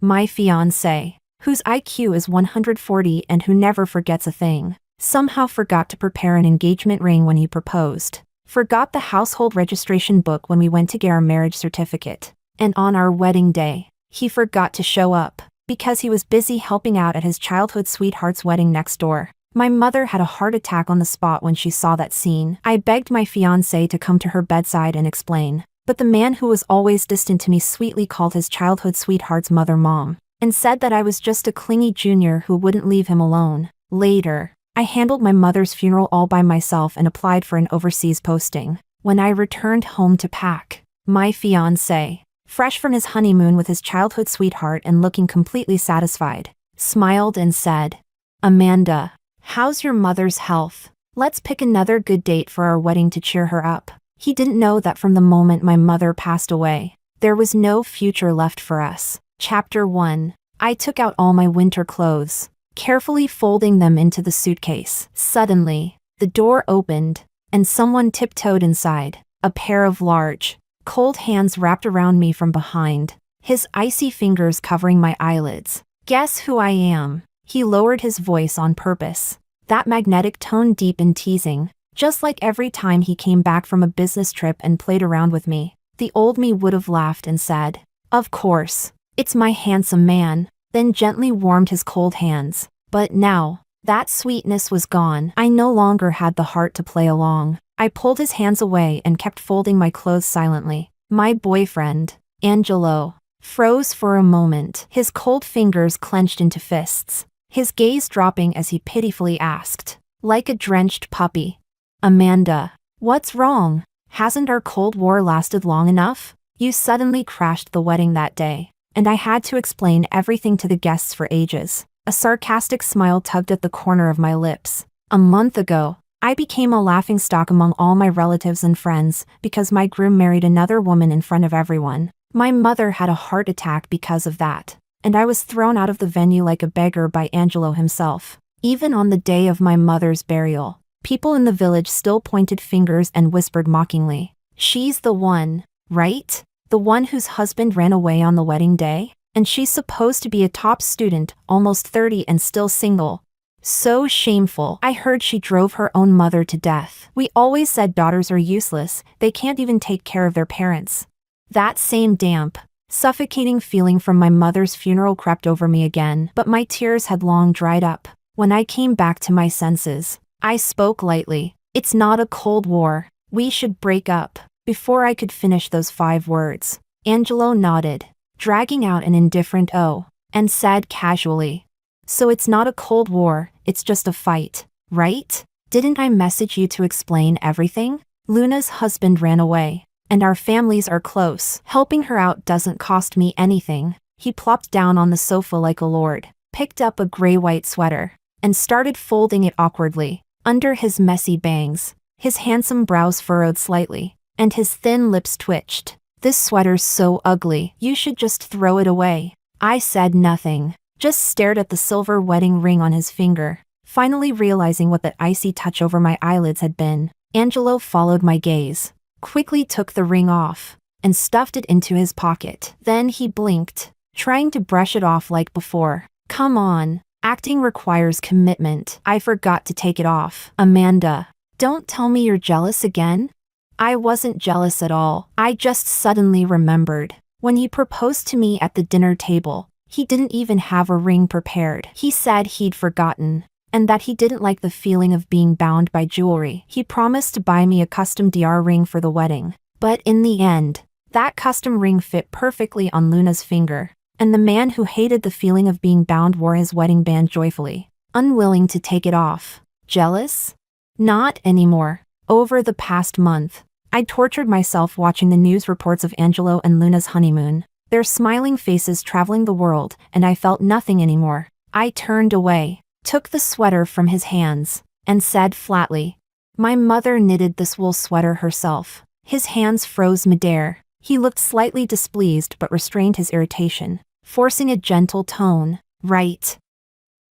My fiancé, whose IQ is 140 and who never forgets a thing, somehow forgot to prepare an engagement ring when he proposed, forgot the household registration book when we went to get our marriage certificate, and on our wedding day, he forgot to show up because he was busy helping out at his childhood sweetheart's wedding next door. My mother had a heart attack on the spot when she saw that scene. I begged my fiancé to come to her bedside and explain, but the man who was always distant to me sweetly called his childhood sweetheart's mother mom, and said that I was just a clingy junior who wouldn't leave him alone. Later, I handled my mother's funeral all by myself and applied for an overseas posting. When I returned home to pack, my fiancé, fresh from his honeymoon with his childhood sweetheart and looking completely satisfied, smiled and said, "Amanda, how's your mother's health? Let's pick another good date for our wedding to cheer her up." He didn't know that from the moment my mother passed away, there was no future left for us. Chapter 1. I took out all my winter clothes, carefully folding them into the suitcase. Suddenly, the door opened, and someone tiptoed inside. A pair of large, cold hands wrapped around me from behind, his icy fingers covering my eyelids. "Guess who I am?" He lowered his voice on purpose, that magnetic tone deep and teasing, just like every time he came back from a business trip and played around with me. The old me would have laughed and said, "Of course, it's my handsome man," then gently warmed his cold hands. But now, that sweetness was gone. I no longer had the heart to play along. I pulled his hands away and kept folding my clothes silently. My boyfriend, Angelo, froze for a moment, his cold fingers clenched into fists, his gaze dropping as he pitifully asked, like a drenched puppy, "Amanda, what's wrong? Hasn't our Cold War lasted long enough? You suddenly crashed the wedding that day." And I had to explain everything to the guests for ages. A sarcastic smile tugged at the corner of my lips. A month ago, I became a laughingstock among all my relatives and friends because my groom married another woman in front of everyone. My mother had a heart attack because of that, and I was thrown out of the venue like a beggar by Angelo himself. Even on the day of my mother's burial, people in the village still pointed fingers and whispered mockingly, "She's the one, right? The one whose husband ran away on the wedding day? And she's supposed to be a top student, almost 30 and still single. So shameful. I heard she drove her own mother to death. We always said daughters are useless, they can't even take care of their parents." That same damp, suffocating feeling from my mother's funeral crept over me again, but my tears had long dried up. When I came back to my senses, I spoke lightly. "It's not a Cold War. We should break up." Before I could finish those 5 words, Angelo nodded, dragging out an indifferent "oh," and said casually, "So it's not a Cold War, it's just a fight, right? Didn't I message you to explain everything? Luna's husband ran away, and our families are close. Helping her out doesn't cost me anything." He plopped down on the sofa like a lord, picked up a gray-white sweater, and started folding it awkwardly. Under his messy bangs, his handsome brows furrowed slightly, and his thin lips twitched. "This sweater's so ugly, you should just throw it away." I said nothing, just stared at the silver wedding ring on his finger. Finally realizing what that icy touch over my eyelids had been, Angelo followed my gaze, quickly took the ring off, and stuffed it into his pocket. Then he blinked, trying to brush it off like before. "Come on, acting requires commitment." I forgot to take it off. "Amanda, don't tell me you're jealous again." I wasn't jealous at all. I just suddenly remembered. When he proposed to me at the dinner table, he didn't even have a ring prepared. He said he'd forgotten, and that he didn't like the feeling of being bound by jewelry. He promised to buy me a custom DR ring for the wedding. But in the end, that custom ring fit perfectly on Luna's finger, and the man who hated the feeling of being bound wore his wedding band joyfully, unwilling to take it off. Jealous? Not anymore. Over the past month, I tortured myself watching the news reports of Angelo and Luna's honeymoon, their smiling faces traveling the world, and I felt nothing anymore. I turned away, took the sweater from his hands, and said flatly, "My mother knitted this wool sweater herself." His hands froze midair. He looked slightly displeased but restrained his irritation, forcing a gentle tone. "Right.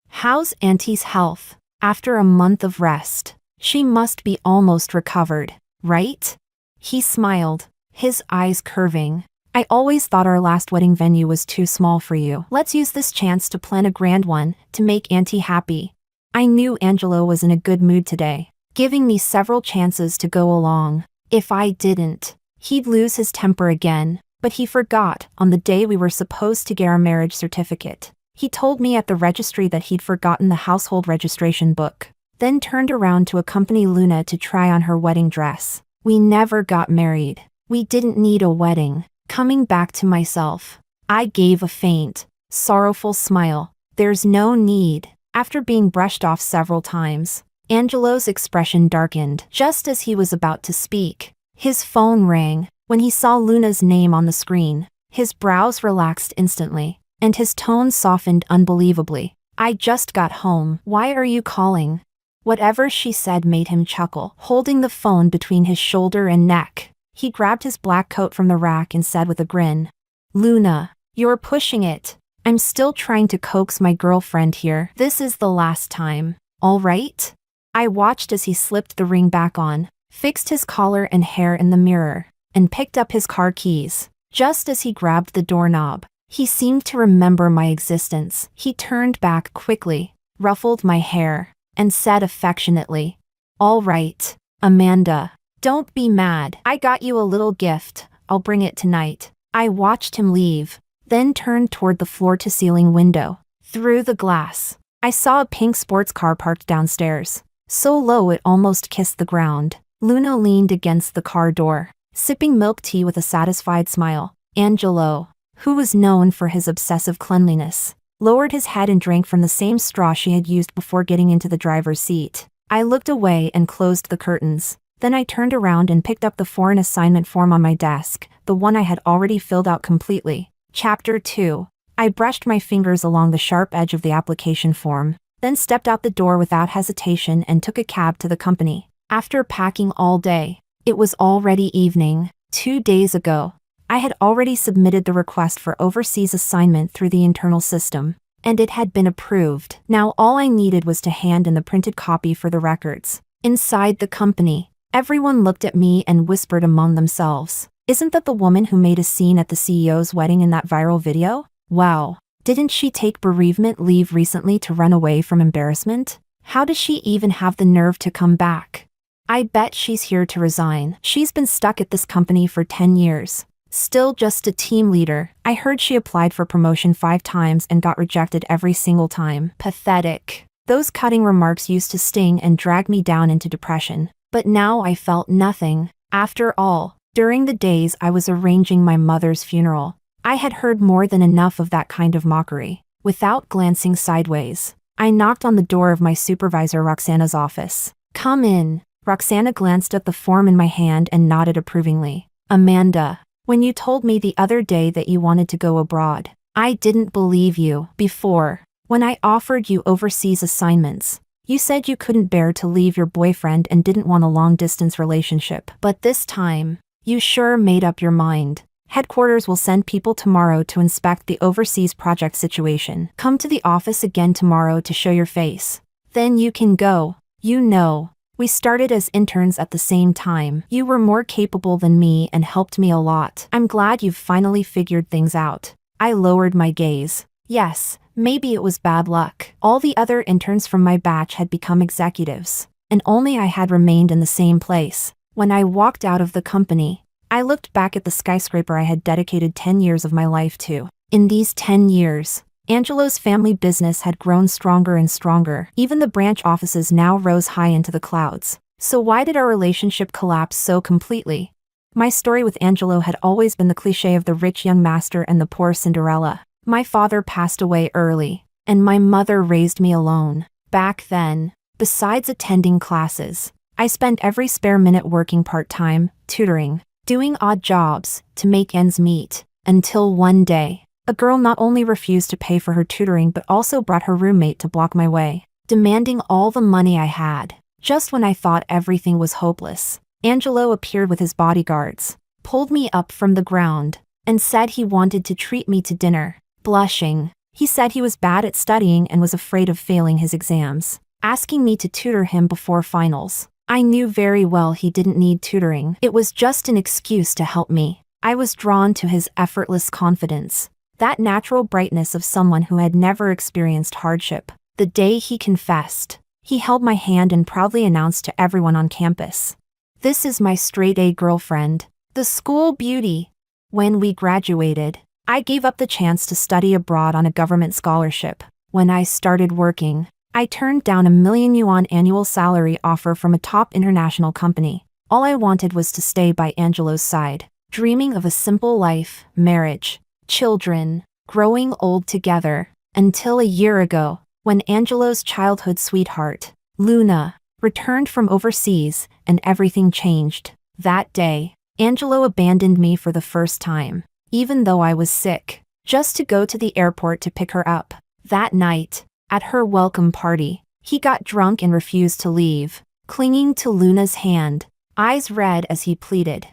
How's Auntie's health? After a month of rest, she must be almost recovered, right?" He smiled, his eyes curving. I always thought our last wedding venue was too small for you. Let's use this chance to plan a grand one, to make Auntie happy. I knew Angelo was in a good mood today, giving me several chances to go along. If I didn't, he'd lose his temper again. But he forgot, on the day we were supposed to get our marriage certificate. He told me at the registry that he'd forgotten the household registration book, then turned around to accompany Luna to try on her wedding dress. We never got married. We didn't need a wedding. Coming back to myself, I gave a faint, sorrowful smile. There's no need. After being brushed off several times, Angelo's expression darkened just as he was about to speak. His phone rang. When he saw Luna's name on the screen, his brows relaxed instantly, and his tone softened unbelievably. I just got home. Why are you calling? Whatever she said made him chuckle, holding the phone between his shoulder and neck. He grabbed his black coat from the rack and said with a grin, Luna, you're pushing it. I'm still trying to coax my girlfriend here. This is the last time. All right? I watched as he slipped the ring back on, fixed his collar and hair in the mirror, and picked up his car keys. Just as he grabbed the doorknob, he seemed to remember my existence. He turned back quickly, ruffled my hair, and said affectionately, All right, Amanda, don't be mad. I got you a little gift. I'll bring it tonight. I watched him leave, then turned toward the floor-to-ceiling window. Through the glass, I saw a pink sports car parked downstairs, so low it almost kissed the ground. Luna leaned against the car door, sipping milk tea with a satisfied smile. Angelo, who was known for his obsessive cleanliness, lowered his head and drank from the same straw she had used before getting into the driver's seat. I looked away and closed the curtains. Then I turned around and picked up the foreign assignment form on my desk, the one I had already filled out completely. Chapter 2. I brushed my fingers along the sharp edge of the application form, then stepped out the door without hesitation and took a cab to the company. After packing all day, it was already evening. 2 days ago, I had already submitted the request for overseas assignment through the internal system, and it had been approved. Now all I needed was to hand in the printed copy for the records. Inside the company, everyone looked at me and whispered among themselves, Isn't that the woman who made a scene at the CEO's wedding in that viral video? Wow, didn't she take bereavement leave recently to run away from embarrassment? How does she even have the nerve to come back? I bet she's here to resign. She's been stuck at this company for 10 years. Still just a team leader. I heard she applied for promotion 5 times and got rejected every single time. Pathetic. Those cutting remarks used to sting and drag me down into depression. But now I felt nothing. After all, during the days I was arranging my mother's funeral, I had heard more than enough of that kind of mockery. Without glancing sideways, I knocked on the door of my supervisor Roxana's office. Come in. Roxana glanced at the form in my hand and nodded approvingly. Amanda, when you told me the other day that you wanted to go abroad, I didn't believe you. Before, when I offered you overseas assignments, you said you couldn't bear to leave your boyfriend and didn't want a long-distance relationship. But this time, you sure made up your mind. Headquarters will send people tomorrow to inspect the overseas project situation. Come to the office again tomorrow to show your face. Then you can go. You know, we started as interns at the same time. You were more capable than me and helped me a lot. I'm glad you've finally figured things out. I lowered my gaze. Yes, maybe it was bad luck. All the other interns from my batch had become executives, and only I had remained in the same place. When I walked out of the company, I looked back at the skyscraper I had dedicated 10 years of my life to. In these 10 years, Angelo's family business had grown stronger and stronger. Even the branch offices now rose high into the clouds. So why did our relationship collapse so completely? My story with Angelo had always been the cliché of the rich young master and the poor Cinderella. My father passed away early, and my mother raised me alone. Back then, besides attending classes, I spent every spare minute working part-time, tutoring, doing odd jobs, to make ends meet. Until one day, a girl not only refused to pay for her tutoring but also brought her roommate to block my way, demanding all the money I had. Just when I thought everything was hopeless, Angelo appeared with his bodyguards, pulled me up from the ground, and said he wanted to treat me to dinner. Blushing, he said he was bad at studying and was afraid of failing his exams, asking me to tutor him before finals. I knew very well he didn't need tutoring. It was just an excuse to help me. I was drawn to his effortless confidence, that natural brightness of someone who had never experienced hardship. The day he confessed, he held my hand and proudly announced to everyone on campus, "This is my straight-A girlfriend, the school beauty." When we graduated, I gave up the chance to study abroad on a government scholarship. When I started working, I turned down a $1,000,000 annual salary offer from a top international company. All I wanted was to stay by Angelo's side, dreaming of a simple life, marriage, children, growing old together, until a year ago, when Angelo's childhood sweetheart, Luna, returned from overseas, and everything changed. That day, Angelo abandoned me for the first time, even though I was sick, just to go to the airport to pick her up. That night, at her welcome party, he got drunk and refused to leave, clinging to Luna's hand, eyes red as he pleaded,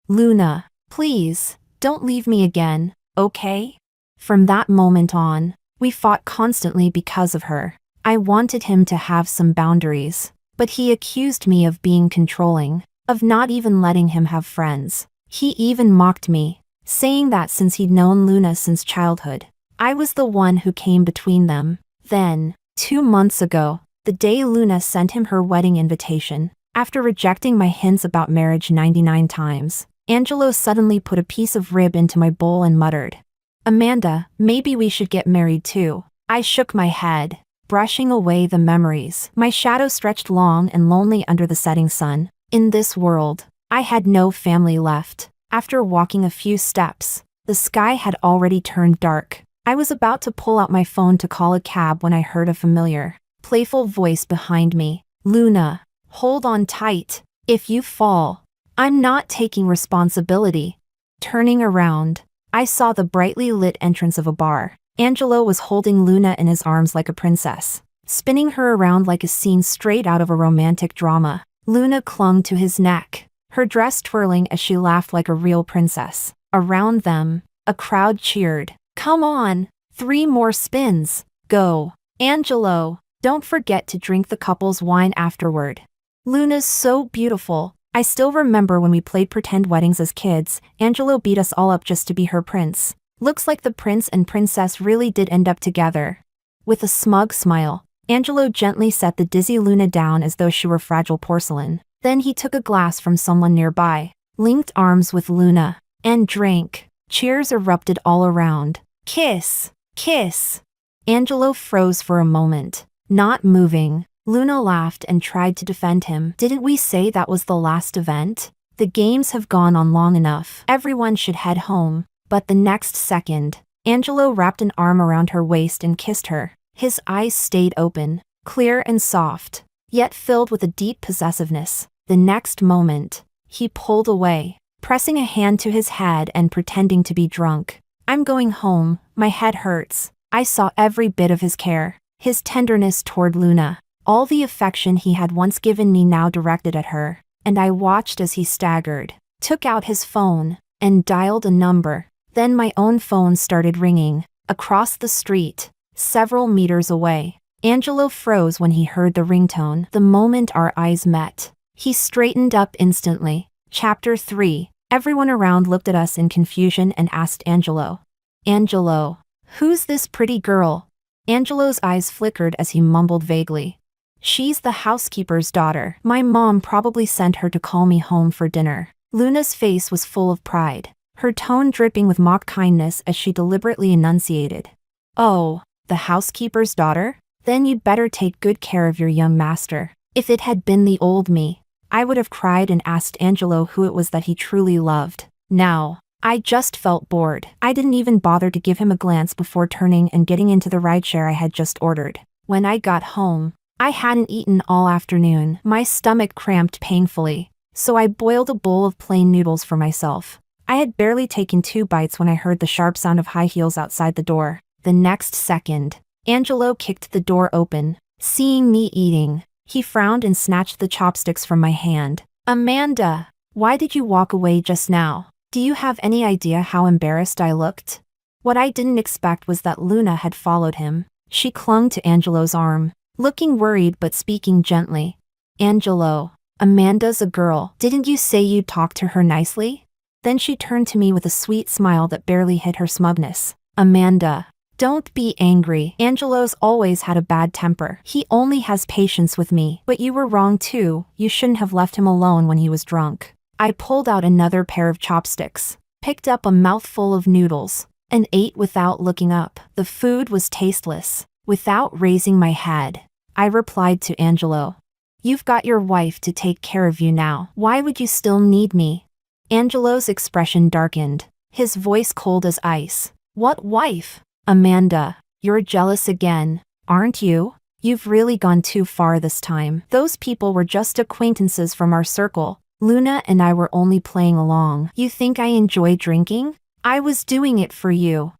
"Luna, please, don't leave me again, okay?" From that moment on, we fought constantly because of her. I wanted him to have some boundaries, but he accused me of being controlling, of not even letting him have friends. He even mocked me, saying that since he'd known Luna since childhood, I was the one who came between them. Then, 2 months ago, the day Luna sent him her wedding invitation, after rejecting my hints about marriage 99 times, Angelo suddenly put a piece of rib into my bowl and muttered, "Amanda, maybe we should get married too." I shook my head, brushing away the memories. My shadow stretched long and lonely under the setting sun. In this world, I had no family left. After walking a few steps, the sky had already turned dark. I was about to pull out my phone to call a cab when I heard a familiar, playful voice behind me. "Luna, hold on tight. If you fall, I'm not taking responsibility." Turning around, I saw the brightly lit entrance of a bar. Angelo was holding Luna in his arms like a princess, spinning her around like a scene straight out of a romantic drama. Luna clung to his neck, her dress twirling as she laughed like a real princess. Around them, a crowd cheered. "Come on, 3 more spins. Go, Angelo. Don't forget to drink the couple's wine afterward." "Luna's so beautiful. I still remember when we played pretend weddings as kids, Angelo beat us all up just to be her prince. Looks like the prince and princess really did end up together." With a smug smile, Angelo gently set the dizzy Luna down as though she were fragile porcelain. Then he took a glass from someone nearby, linked arms with Luna, and drank. Cheers erupted all around. "Kiss! Kiss!" Angelo froze for a moment, not moving. Luna laughed and tried to defend him. "Didn't we say that was the last event? The games have gone on long enough. Everyone should head home." But the next second, Angelo wrapped an arm around her waist and kissed her. His eyes stayed open, clear and soft, yet filled with a deep possessiveness. The next moment, he pulled away, pressing a hand to his head and pretending to be drunk. "I'm going home, my head hurts." I saw every bit of his care, his tenderness toward Luna, all the affection he had once given me now directed at her, and I watched as he staggered, took out his phone, and dialed a number. Then my own phone started ringing, across the street, several meters away. Angelo froze when he heard the ringtone. The moment our eyes met, he straightened up instantly. Chapter 3. Everyone around looked at us in confusion and asked Angelo, "Angelo, who's this pretty girl?" Angelo's eyes flickered as he mumbled vaguely, "She's the housekeeper's daughter. My mom probably sent her to call me home for dinner." Luna's face was full of pride, her tone dripping with mock kindness as she deliberately enunciated, "Oh, the housekeeper's daughter? Then you'd better take good care of your young master." If it had been the old me, I would have cried and asked Angelo who it was that he truly loved. Now, I just felt bored. I didn't even bother to give him a glance before turning and getting into the rideshare I had just ordered. When I got home, I hadn't eaten all afternoon. My stomach cramped painfully, so I boiled a bowl of plain noodles for myself. I had barely taken 2 bites when I heard the sharp sound of high heels outside the door. The next second, Angelo kicked the door open. Seeing me eating, he frowned and snatched the chopsticks from my hand. "Amanda, why did you walk away just now? Do you have any idea how embarrassed I looked?" What I didn't expect was that Luna had followed him. She clung to Angelo's arm, looking worried but speaking gently. "Angelo, Amanda's a girl. Didn't you say you'd talk to her nicely?" Then she turned to me with a sweet smile that barely hid her smugness. Amanda, don't be angry. Angelo's always had a bad temper. He only has patience with me. But you were wrong too. You shouldn't have left him alone when he was drunk. I pulled out another pair of chopsticks, picked up a mouthful of noodles, and ate without looking up. The food was tasteless. Without raising my head, I replied to Angelo, "You've got your wife to take care of you now. Why would you still need me?" Angelo's expression darkened, his voice cold as ice. "What wife?" "Amanda, you're jealous again, aren't you? You've really gone too far this time. Those people were just acquaintances from our circle. Luna and I were only playing along. You think I enjoy drinking? I was doing it for you."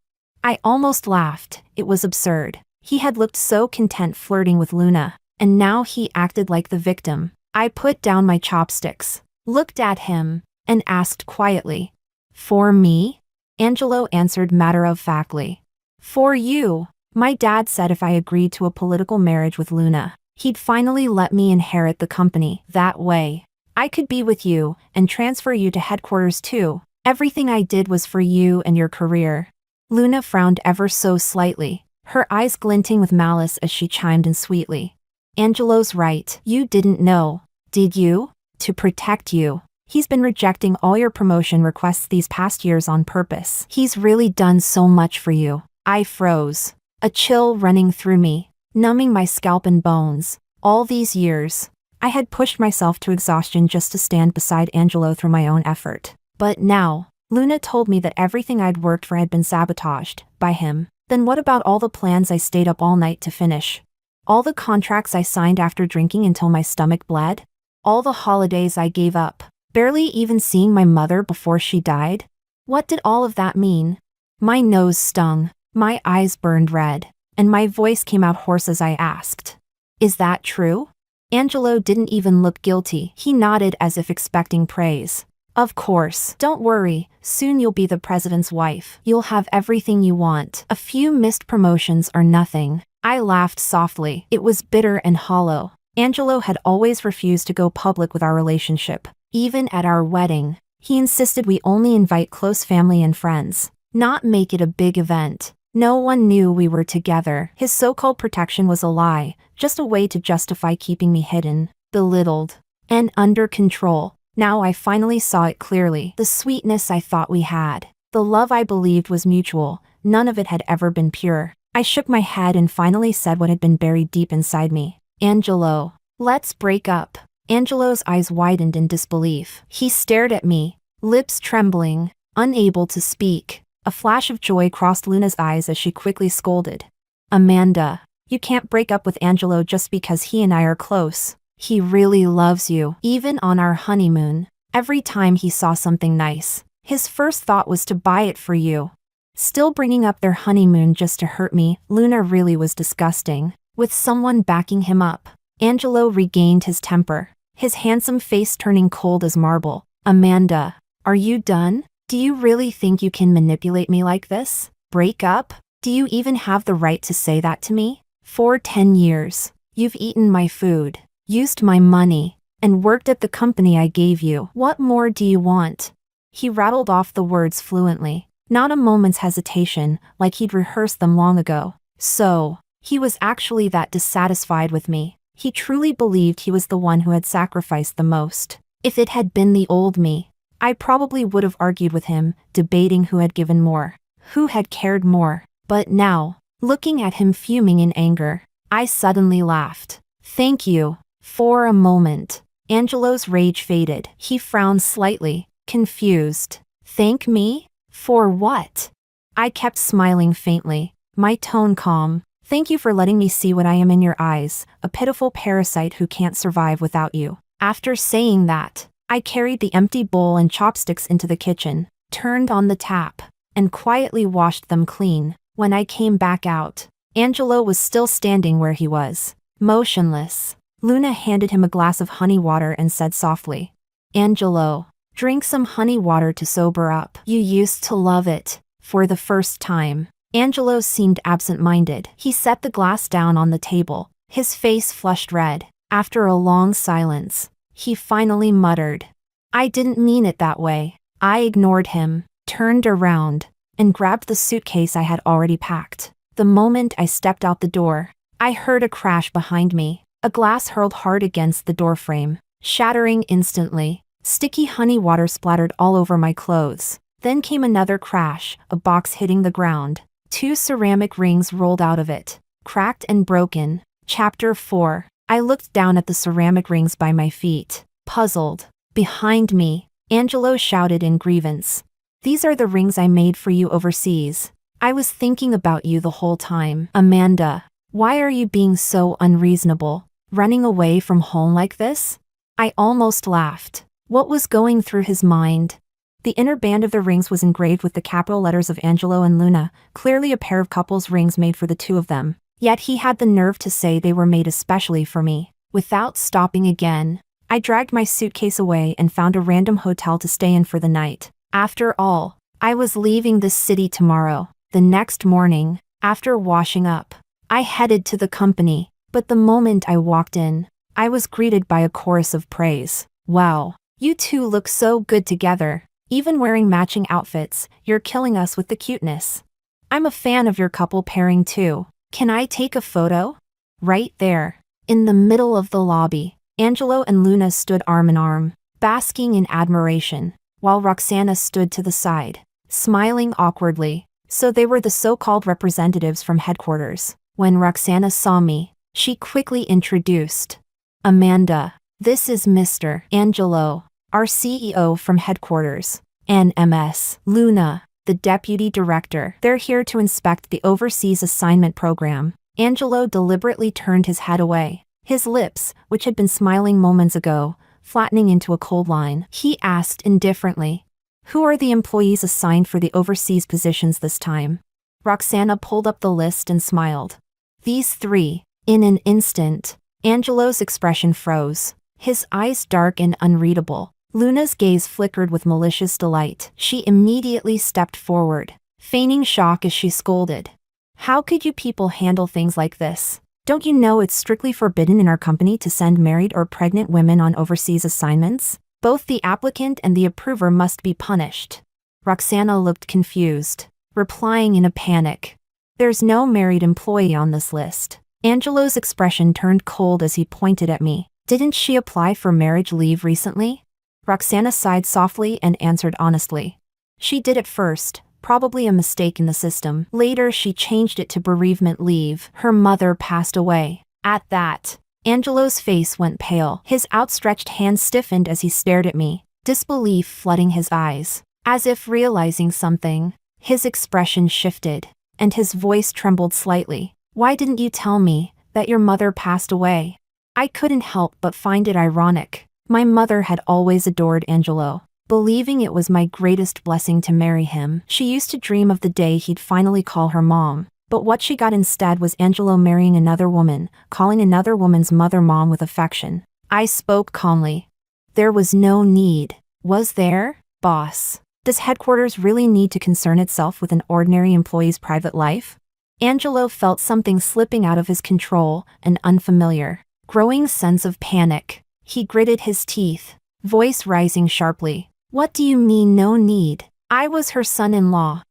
I almost laughed. It was absurd. He had looked so content flirting with Luna, and now he acted like the victim. I put down my chopsticks, looked at him, and asked quietly, "For me?" Angelo answered matter-of-factly, "For you. My dad said if I agreed to a political marriage with Luna, he'd finally let me inherit the company. That way, I could be with you and transfer you to headquarters too. Everything I did was for you and your career." Luna frowned ever so slightly, her eyes glinting with malice as she chimed in sweetly. "Angelo's right. You didn't know, did you? To protect you. He's been rejecting all your promotion requests these past years on purpose. He's really done so much for you." I froze, a chill running through me, numbing my scalp and bones. All these years, I had pushed myself to exhaustion just to stand beside Angelo through my own effort. But now, Luna told me that everything I'd worked for had been sabotaged by him. Then what about all the plans I stayed up all night to finish? All the contracts I signed after drinking until my stomach bled? All the holidays I gave up, barely even seeing my mother before she died? What did all of that mean? My nose stung, my eyes burned red, and my voice came out hoarse as I asked, "Is that true?" Angelo didn't even look guilty. He nodded as if expecting praise. "Of course. Don't worry, soon you'll be the president's wife. You'll have everything you want. A few missed promotions are nothing." I laughed softly. It was bitter and hollow. Angelo had always refused to go public with our relationship. Even at our wedding, he insisted we only invite close family and friends, not make it a big event. No one knew we were together. His so-called protection was a lie, just a way to justify keeping me hidden, belittled, and under control. Now I finally saw it clearly. The sweetness I thought we had, the love I believed was mutual, none of it had ever been pure. I shook my head and finally said what had been buried deep inside me. "Angelo, let's break up." Angelo's eyes widened in disbelief. He stared at me, lips trembling, unable to speak. A flash of joy crossed Luna's eyes as she quickly scolded, "Amanda, you can't break up with Angelo just because he and I are close. He really loves you. Even on our honeymoon, every time he saw something nice, his first thought was to buy it for you." Still bringing up their honeymoon just to hurt me, Luna really was disgusting. With someone backing him up, Angelo regained his temper, his handsome face turning cold as marble. "Amanda, are you done? Do you really think you can manipulate me like this? Break up? Do you even have the right to say that to me? For 10 years, you've eaten my food, used my money, and worked at the company I gave you. What more do you want?" He rattled off the words fluently, not a moment's hesitation, like he'd rehearsed them long ago. So, he was actually that dissatisfied with me. He truly believed he was the one who had sacrificed the most. If it had been the old me, I probably would have argued with him, debating who had given more, who had cared more. But now, looking at him fuming in anger, I suddenly laughed. "Thank you." For a moment, Angelo's rage faded. He frowned slightly, confused. "Thank me? For what?" I kept smiling faintly, my tone calm. "Thank you for letting me see what I am in your eyes, a pitiful parasite who can't survive without you." After saying that, I carried the empty bowl and chopsticks into the kitchen, turned on the tap, and quietly washed them clean. When I came back out, Angelo was still standing where he was, motionless. Luna handed him a glass of honey water and said softly, "Angelo, drink some honey water to sober up. You used to love it." For the first time, Angelo seemed absent-minded. He set the glass down on the table, his face flushed red. After a long silence, he finally muttered, "I didn't mean it that way. I ignored him, turned around, and grabbed the suitcase I had already packed. The moment I stepped out the door, I heard a crash behind me. A glass hurled hard against the doorframe, shattering instantly. Sticky honey water splattered all over my clothes. Then came another crash, a box hitting the ground. 2 ceramic rings rolled out of it, cracked and broken. Chapter 4. I looked down at the ceramic rings by my feet, puzzled. Behind me, Angelo shouted in grievance. These are the rings I made for you overseas. I was thinking about you the whole time. Amanda, why are you being so unreasonable? Running away from home like this? I almost laughed. What was going through his mind? The inner band of the rings was engraved with the capital letters of Angelo and Luna, clearly a pair of couples rings made for the two of them. Yet he had the nerve to say they were made especially for me. Without stopping again, I dragged my suitcase away and found a random hotel to stay in for the night. After all, I was leaving this city tomorrow. The next morning, after washing up, I headed to the company. But the moment I walked in, I was greeted by a chorus of praise. Wow, you two look so good together. Even wearing matching outfits, you're killing us with the cuteness. I'm a fan of your couple pairing too. Can I take a photo? Right there, in the middle of the lobby, Angelo and Luna stood arm in arm, basking in admiration, while Roxana stood to the side, smiling awkwardly. So they were the so-called representatives from headquarters. When Roxana saw me, she quickly introduced. Amanda, this is Mr. Angelo, our CEO from headquarters. And Ms. Luna, the deputy director. They're here to inspect the overseas assignment program. Angelo deliberately turned his head away, his lips, which had been smiling moments ago, flattening into a cold line. He asked indifferently, who are the employees assigned for the overseas positions this time? Roxana pulled up the list and smiled. These 3. In an instant, Angelo's expression froze, his eyes dark and unreadable. Luna's gaze flickered with malicious delight. She immediately stepped forward, feigning shock as she scolded. How could you people handle things like this? Don't you know it's strictly forbidden in our company to send married or pregnant women on overseas assignments? Both the applicant and the approver must be punished. Roxana looked confused, replying in a panic. There's no married employee on this list. Angelo's expression turned cold as he pointed at me. Didn't she apply for marriage leave recently? Roxana sighed softly and answered honestly. She did at first, probably a mistake in the system. Later she changed it to bereavement leave. Her mother passed away. At that, Angelo's face went pale. His outstretched hand stiffened as he stared at me, disbelief flooding his eyes. As if realizing something, his expression shifted, and his voice trembled slightly. Why didn't you tell me that your mother passed away? I couldn't help but find it ironic. My mother had always adored Angelo, believing it was my greatest blessing to marry him. She used to dream of the day he'd finally call her mom. But what she got instead was Angelo marrying another woman, calling another woman's mother mom with affection. I spoke calmly. There was no need, was there, boss? Does headquarters really need to concern itself with an ordinary employee's private life? Angelo felt something slipping out of his control, an unfamiliar, growing sense of panic. He gritted his teeth, voice rising sharply. What do you mean no need? I was her son-in-law.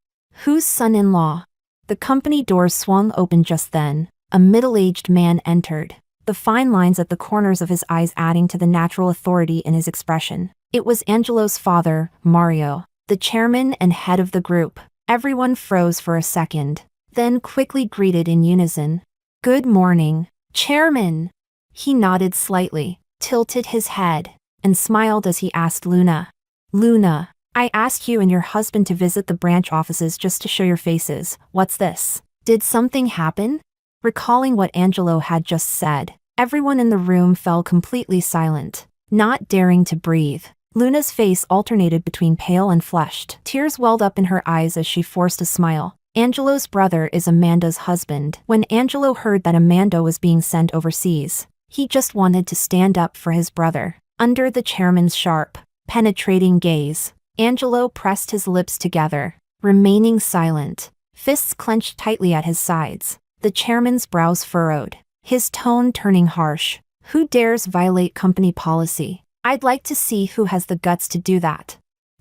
Whose son-in-law? The company doors swung open just then. A middle-aged man entered, the fine lines at the corners of his eyes adding to the natural authority in his expression. It was Angelo's father, Mario, the chairman and head of the group. Everyone froze for a second, then quickly greeted in unison. Good morning, Chairman. He nodded slightly, tilted his head, and smiled as he asked Luna. Luna, I asked you and your husband to visit the branch offices just to show your faces. What's this? Did something happen? Recalling what Angelo had just said, everyone in the room fell completely silent, not daring to breathe. Luna's face alternated between pale and flushed. Tears welled up in her eyes as she forced a smile. Angelo's brother is Amanda's husband. When Angelo heard that Amanda was being sent overseas, he just wanted to stand up for his brother. Under the chairman's sharp, penetrating gaze, Angelo pressed his lips together, remaining silent, fists clenched tightly at his sides. The chairman's brows furrowed, his tone turning harsh. Who dares violate company policy? I'd like to see who has the guts to do that.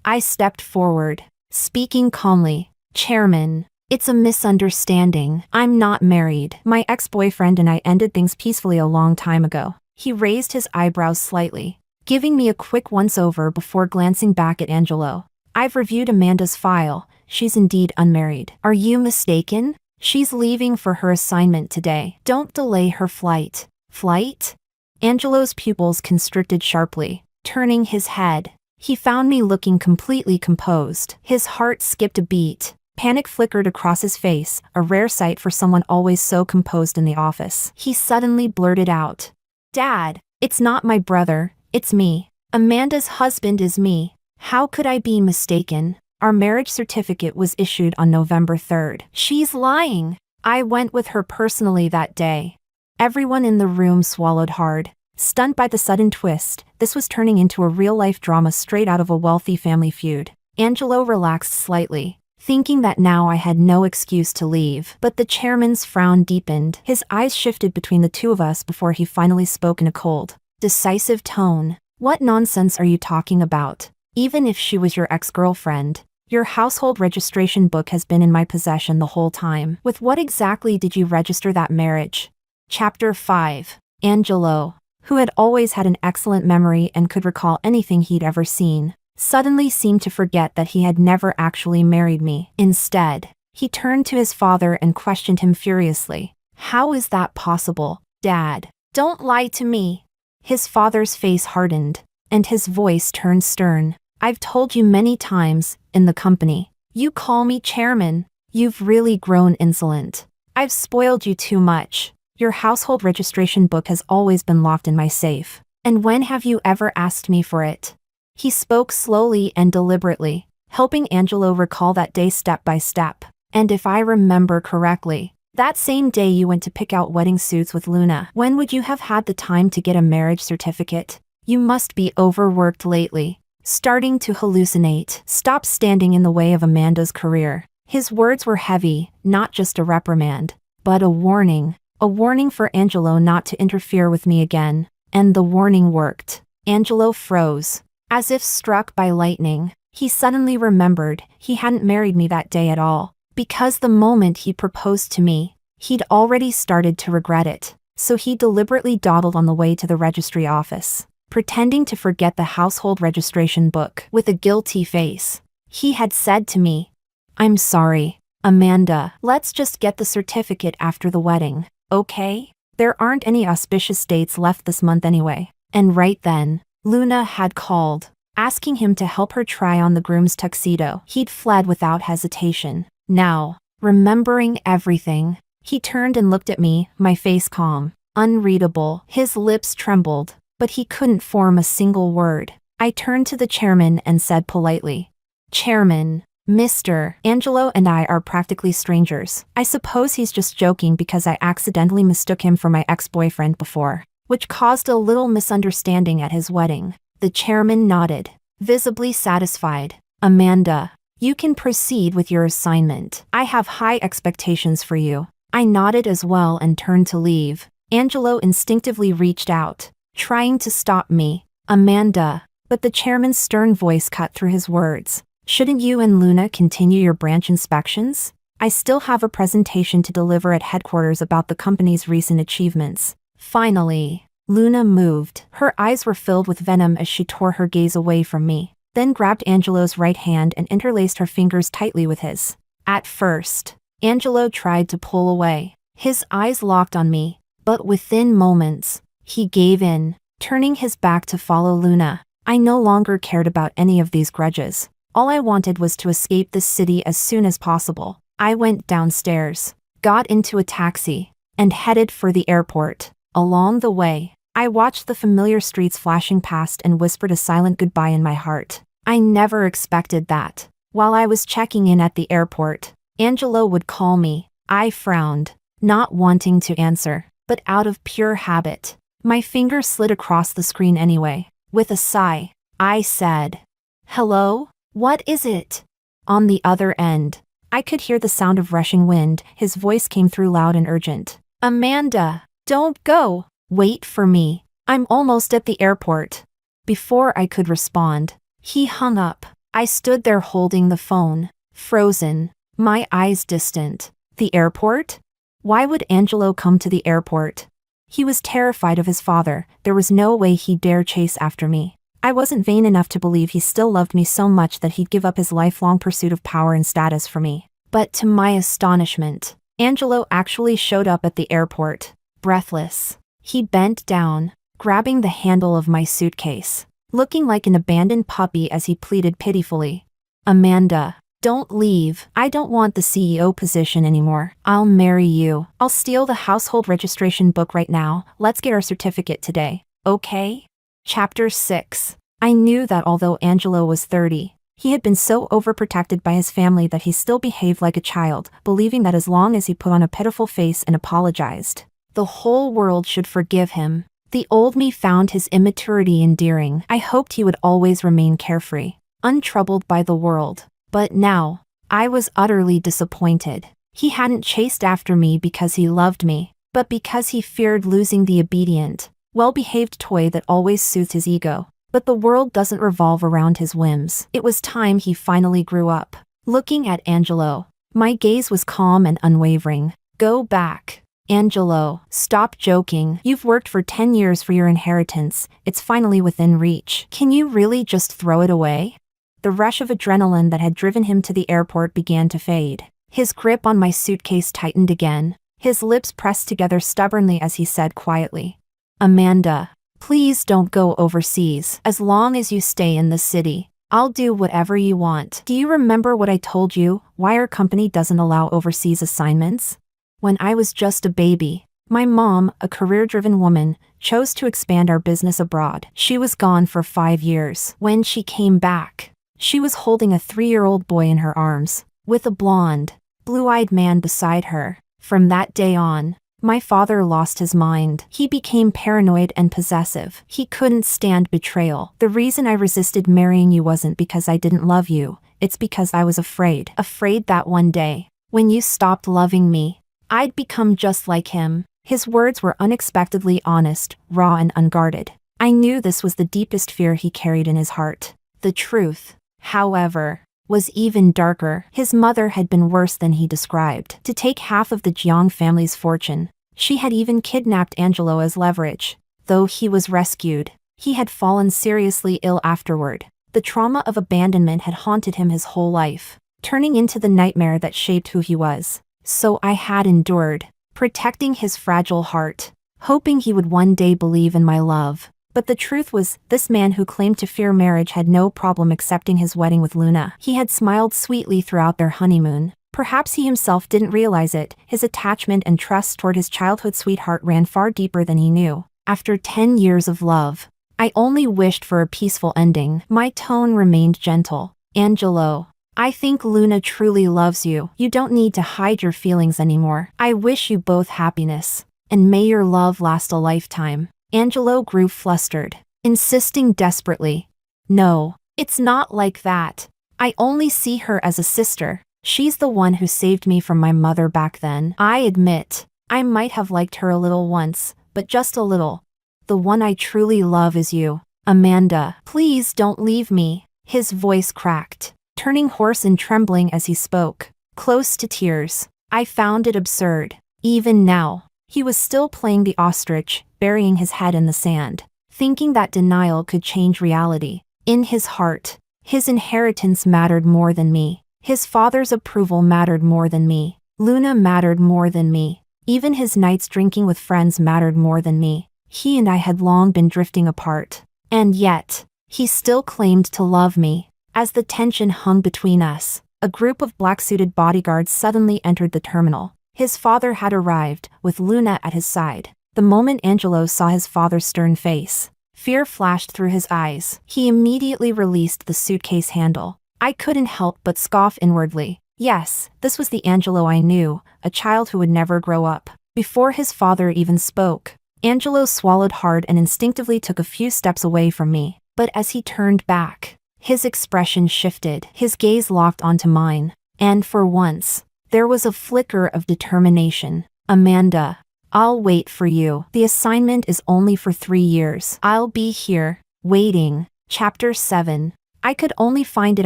I stepped forward, speaking calmly. Chairman, it's a misunderstanding. I'm not married. My ex-boyfriend and I ended things peacefully a long time ago. He raised his eyebrows slightly, giving me a quick once-over before glancing back at Angelo. I've reviewed Amanda's file. She's indeed unmarried. Are you mistaken? She's leaving for her assignment today. Don't delay her flight. Flight? Angelo's pupils constricted sharply, turning his head. He found me looking completely composed. His heart skipped a beat. Panic flickered across his face, a rare sight for someone always so composed in the office. He suddenly blurted out, "Dad, it's not my brother, it's me. Amanda's husband is me. How could I be mistaken? Our marriage certificate was issued on November 3rd. She's lying. I went with her personally that day." Everyone in the room swallowed hard, stunned by the sudden twist. This was turning into a real-life drama straight out of a wealthy family feud. Angelo relaxed slightly, thinking that now I had no excuse to leave. But the chairman's frown deepened. His eyes shifted between the two of us before he finally spoke in a cold, decisive tone. "What nonsense are you talking about? Even if she was your ex-girlfriend, your household registration book has been in my possession the whole time. With what exactly did you register that marriage?" Chapter 5. Angelo, who had always had an excellent memory and could recall anything he'd ever seen, suddenly seemed to forget that he had never actually married me. Instead, he turned to his father and questioned him furiously. "How is that possible, Dad? Don't lie to me." His father's face hardened, and his voice turned stern. "I've told you many times, in the company. You call me chairman. You've really grown insolent. I've spoiled you too much. Your household registration book has always been locked in my safe. And when have you ever asked me for it?" He spoke slowly and deliberately, helping Angelo recall that day step by step. "And if I remember correctly, that same day you went to pick out wedding suits with Luna. When would you have had the time to get a marriage certificate? You must be overworked lately, starting to hallucinate. Stop standing in the way of Amanda's career." His words were heavy, not just a reprimand, but a warning. A warning for Angelo not to interfere with me again. And the warning worked. Angelo froze, as if struck by lightning. He suddenly remembered he hadn't married me that day at all, because the moment he proposed to me, he'd already started to regret it. So he deliberately dawdled on the way to the registry office, pretending to forget the household registration book. With a guilty face, he had said to me, "I'm sorry, Amanda. Let's just get the certificate after the wedding, okay? There aren't any auspicious dates left this month anyway." And right then, Luna had called, asking him to help her try on the groom's tuxedo. He'd fled without hesitation. Now, remembering everything, he turned and looked at me, my face calm, unreadable. His lips trembled, but he couldn't form a single word. I turned to the chairman and said politely, "Chairman, Mr. Angelo and I are practically strangers. I suppose he's just joking because I accidentally mistook him for my ex-boyfriend before, which caused a little misunderstanding at his wedding." The chairman nodded, visibly satisfied. "Amanda, you can proceed with your assignment. I have high expectations for you." I nodded as well and turned to leave. Angelo instinctively reached out, trying to stop me. "Amanda," but the chairman's stern voice cut through his words. "Shouldn't you and Luna continue your branch inspections? I still have a presentation to deliver at headquarters about the company's recent achievements." Finally, Luna moved. Her eyes were filled with venom as she tore her gaze away from me, then grabbed Angelo's right hand and interlaced her fingers tightly with his. At first, Angelo tried to pull away. His eyes locked on me, but within moments, he gave in, turning his back to follow Luna. I no longer cared about any of these grudges. All I wanted was to escape this city as soon as possible. I went downstairs, got into a taxi, and headed for the airport. Along the way, I watched the familiar streets flashing past and whispered a silent goodbye in my heart. I never expected that. While I was checking in at the airport, Angelo would call me. I frowned, not wanting to answer, but out of pure habit. My finger slid across the screen anyway. With a sigh, I said, "Hello? What is it?" On the other end, I could hear the sound of rushing wind. His voice came through loud and urgent. "Amanda, don't go. Wait for me. I'm almost at the airport." Before I could respond, he hung up. I stood there holding the phone, frozen, my eyes distant. The airport? Why would Angelo come to the airport? He was terrified of his father. There was no way he'd dare chase after me. I wasn't vain enough to believe he still loved me so much that he'd give up his lifelong pursuit of power and status for me. But to my astonishment, Angelo actually showed up at the airport, breathless. He bent down, grabbing the handle of my suitcase, looking like an abandoned puppy as he pleaded pitifully. Amanda, don't leave. I don't want the CEO position anymore. I'll marry you. I'll steal the household registration book right now. Let's get our certificate today, okay? Chapter 6. I knew that although Angelo was 30, he had been so overprotected by his family that he still behaved like a child, believing that as long as he put on a pitiful face and apologized, the whole world should forgive him. The old me found his immaturity endearing. I hoped he would always remain carefree, untroubled by the world. But now, I was utterly disappointed. He hadn't chased after me because he loved me, but because he feared losing the obedient, well-behaved toy that always soothed his ego. But the world doesn't revolve around his whims. It was time he finally grew up. Looking at Angelo, my gaze was calm and unwavering. Go back. Angelo, stop joking. You've worked for 10 years for your inheritance. It's finally within reach. Can you really just throw it away? The rush of adrenaline that had driven him to the airport began to fade. His grip on my suitcase tightened again. His lips pressed together stubbornly as he said quietly, Amanda, please don't go overseas. As long as you stay in the city, I'll do whatever you want. Do you remember what I told you? Why our company doesn't allow overseas assignments? When I was just a baby, my mom, a career-driven woman, chose to expand our business abroad. She was gone for 5 years. When she came back, she was holding a 3-year-old boy in her arms, with a blonde, blue-eyed man beside her. From that day on, my father lost his mind. He became paranoid and possessive. He couldn't stand betrayal. The reason I resisted marrying you wasn't because I didn't love you. It's because I was afraid. Afraid that one day, when you stopped loving me, I'd become just like him. His words were unexpectedly honest, raw and unguarded. I knew this was the deepest fear he carried in his heart. The truth, however, was even darker. His mother had been worse than he described. To take half of the Jiang family's fortune, she had even kidnapped Angelo as leverage. Though he was rescued, he had fallen seriously ill afterward. The trauma of abandonment had haunted him his whole life, turning into the nightmare that shaped who he was. So I had endured, protecting his fragile heart, hoping he would one day believe in my love. But the truth was, this man who claimed to fear marriage had no problem accepting his wedding with Luna. He had smiled sweetly throughout their honeymoon. Perhaps he himself didn't realize it. His attachment and trust toward his childhood sweetheart ran far deeper than he knew. After 10 years of love, I only wished for a peaceful ending. My tone remained gentle. Angelo, I think Luna truly loves you. You don't need to hide your feelings anymore. I wish you both happiness, and may your love last a lifetime. Angelo grew flustered, insisting desperately, No, it's not like that. I only see her as a sister. She's the one who saved me from my mother back then. I admit, I might have liked her a little once, but just a little. The one I truly love is you. Amanda, please don't leave me. His voice cracked, turning hoarse and trembling as he spoke, close to tears. I found it absurd. Even now, he was still playing the ostrich, burying his head in the sand, thinking that denial could change reality. In his heart, his inheritance mattered more than me. His father's approval mattered more than me. Luna mattered more than me. Even his nights drinking with friends mattered more than me. He and I had long been drifting apart. And yet, he still claimed to love me. As the tension hung between us, a group of black-suited bodyguards suddenly entered the terminal. His father had arrived, with Luna at his side. The moment Angelo saw his father's stern face, fear flashed through his eyes. He immediately released the suitcase handle. I couldn't help but scoff inwardly. Yes, this was the Angelo I knew, a child who would never grow up. Before his father even spoke, Angelo swallowed hard and instinctively took a few steps away from me. But as he turned back, his expression shifted. His gaze locked onto mine. And for once, there was a flicker of determination. Amanda, I'll wait for you. The assignment is only for 3 years. I'll be here, waiting. Chapter 7. I could only find it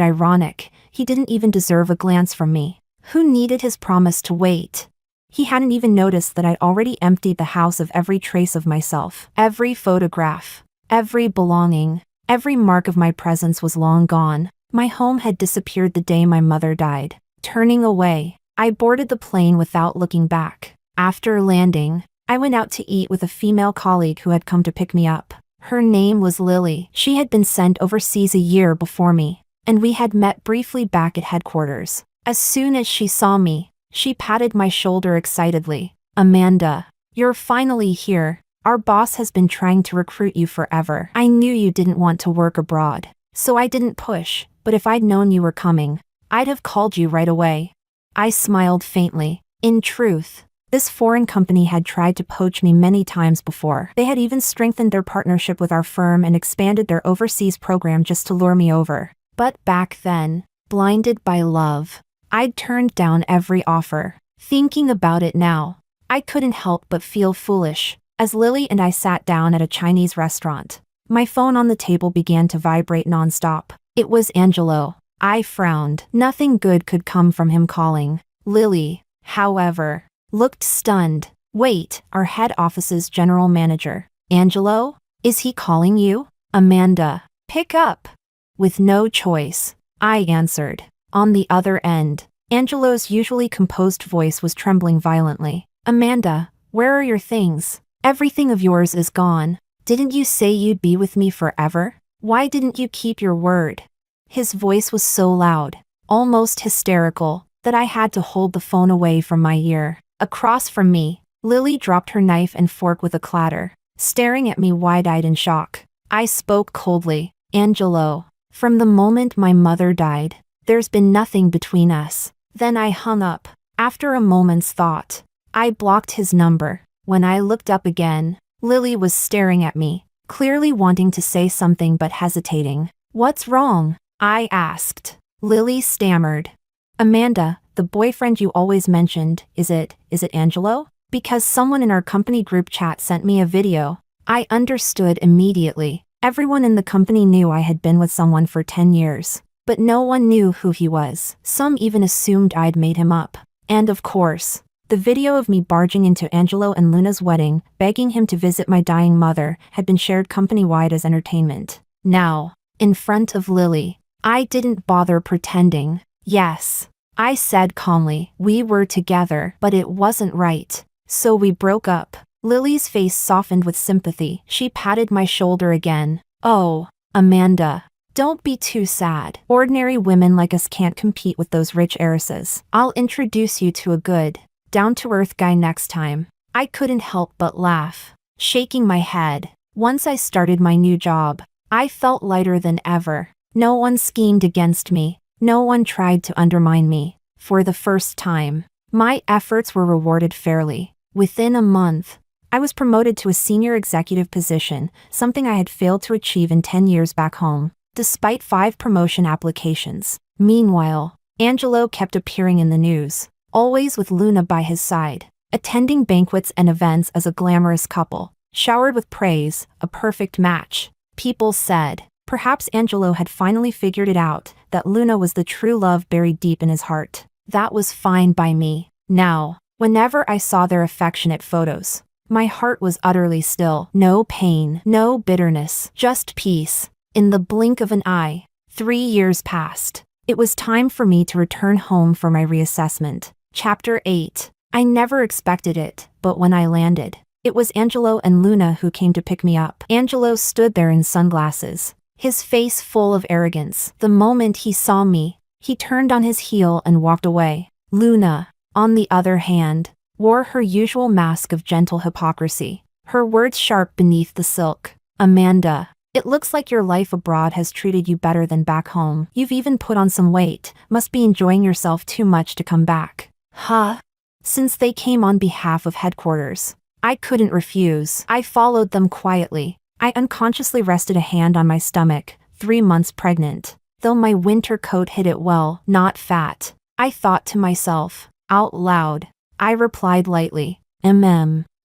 ironic. He didn't even deserve a glance from me. Who needed his promise to wait? He hadn't even noticed that I'd already emptied the house of every trace of myself. Every photograph, every belonging, every mark of my presence was long gone. My home had disappeared the day my mother died. Turning away, I boarded the plane without looking back. After landing, I went out to eat with a female colleague who had come to pick me up. Her name was Lily. She had been sent overseas a year before me, and we had met briefly back at headquarters. As soon as she saw me, she patted my shoulder excitedly. "Amanda, you're finally here. Our boss has been trying to recruit you forever. I knew you didn't want to work abroad, so I didn't push, but if I'd known you were coming, I'd have called you right away." I smiled faintly. In truth, this foreign company had tried to poach me many times before. They had even strengthened their partnership with our firm and expanded their overseas program just to lure me over. But back then, blinded by love, I'd turned down every offer. Thinking about it now, I couldn't help but feel foolish. As Lily and I sat down at a Chinese restaurant, my phone on the table began to vibrate nonstop. It was Angelo. I frowned. Nothing good could come from him calling. Lily, however, looked stunned. "Wait, our head office's general manager. Angelo? Is he calling you?" "Amanda, pick up." With no choice, I answered. On the other end, Angelo's usually composed voice was trembling violently. "Amanda, where are your things? Everything of yours is gone. Didn't you say you'd be with me forever? Why didn't you keep your word?" His voice was so loud, almost hysterical, that I had to hold the phone away from my ear. Across from me, Lily dropped her knife and fork with a clatter, staring at me wide-eyed in shock. I spoke coldly. "Angelo, from the moment my mother died, there's been nothing between us." Then I hung up. After a moment's thought, I blocked his number. When I looked up again, Lily was staring at me, clearly wanting to say something but hesitating. "What's wrong?" I asked. Lily stammered. "Amanda, the boyfriend you always mentioned, is it Angelo? Because someone in our company group chat sent me a video." I understood immediately. Everyone in the company knew I had been with someone for 10 years, but no one knew who he was. Some even assumed I'd made him up. And of course, the video of me barging into Angelo and Luna's wedding, begging him to visit my dying mother, had been shared company-wide as entertainment. Now, in front of Lily, I didn't bother pretending. "Yes," I said calmly. "We were together, but it wasn't right. So we broke up." Lily's face softened with sympathy. She patted my shoulder again. "Oh, Amanda, don't be too sad. Ordinary women like us can't compete with those rich heiresses. I'll introduce you to a good, down-to-earth guy next time." I couldn't help but laugh, shaking my head. Once I started my new job, I felt lighter than ever. No one schemed against me. No one tried to undermine me. For the first time, my efforts were rewarded fairly. Within a month, I was promoted to a senior executive position, something I had failed to achieve in 10 years back home, despite 5 promotion applications. Meanwhile, Angelo kept appearing in the news, always with Luna by his side, attending banquets and events as a glamorous couple, showered with praise, a perfect match. People said, perhaps Angelo had finally figured it out, that Luna was the true love buried deep in his heart. That was fine by me. Now, whenever I saw their affectionate photos, my heart was utterly still. No pain, no bitterness, just peace. In the blink of an eye, 3 years passed. It was time for me to return home for my reassessment. Chapter 8. I never expected it, but when I landed, it was Angelo and Luna who came to pick me up. Angelo stood there in sunglasses, his face full of arrogance. The moment he saw me, he turned on his heel and walked away. Luna, on the other hand, wore her usual mask of gentle hypocrisy, her words sharp beneath the silk. "Amanda, it looks like your life abroad has treated you better than back home. You've even put on some weight, must be enjoying yourself too much to come back." Huh? Since they came on behalf of headquarters, I couldn't refuse. I followed them quietly. I unconsciously rested a hand on my stomach, 3 months pregnant. Though my winter coat hid it well, not fat. I thought to myself, out loud. I replied lightly,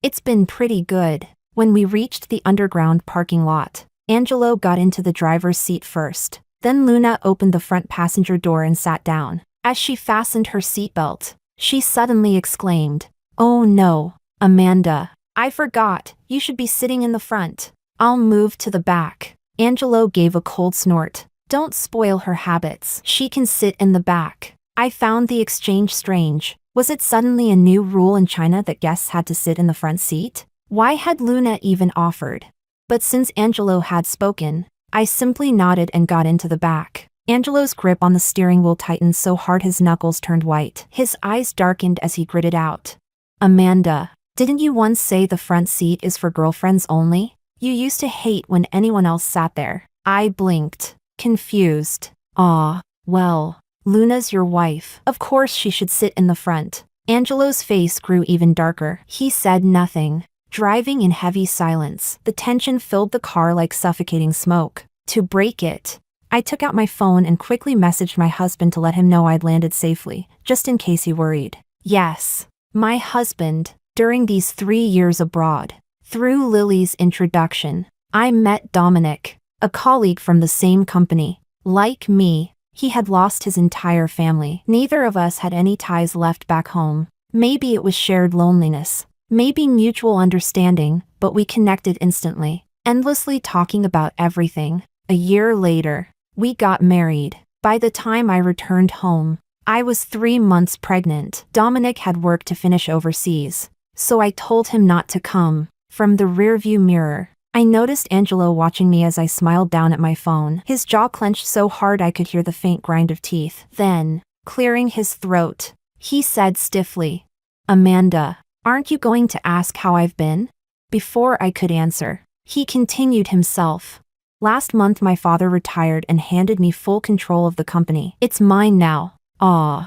It's been pretty good." When we reached the underground parking lot, Angelo got into the driver's seat first. Then Luna opened the front passenger door and sat down. As she fastened her seatbelt, she suddenly exclaimed, "Oh no, Amanda. I forgot, you should be sitting in the front. I'll move to the back." Angelo gave a cold snort. "Don't spoil her habits. She can sit in the back." I found the exchange strange. Was it suddenly a new rule in China that guests had to sit in the front seat? Why had Luna even offered? But since Angelo had spoken, I simply nodded and got into the back. Angelo's grip on the steering wheel tightened so hard his knuckles turned white. His eyes darkened as he gritted out, "Amanda, didn't you once say the front seat is for girlfriends only? You used to hate when anyone else sat there." I blinked, confused. Well, Luna's your wife. Of course she should sit in the front." Angelo's face grew even darker. He said nothing, driving in heavy silence. The tension filled the car like suffocating smoke. To break it, I took out my phone and quickly messaged my husband to let him know I'd landed safely, just in case he worried. Yes, my husband, during these 3 years abroad. Through Lily's introduction, I met Dominic, a colleague from the same company. Like me, he had lost his entire family. Neither of us had any ties left back home. Maybe it was shared loneliness, maybe mutual understanding, but we connected instantly, endlessly talking about everything. A year later, we got married. By the time I returned home, I was 3 months pregnant. Dominic had work to finish overseas, so I told him not to come. From the rearview mirror, I noticed Angelo watching me as I smiled down at my phone. His jaw clenched so hard I could hear the faint grind of teeth. Then, clearing his throat, he said stiffly, "Amanda, aren't you going to ask how I've been?" Before I could answer, he continued himself. "Last month my father retired and handed me full control of the company. It's mine now."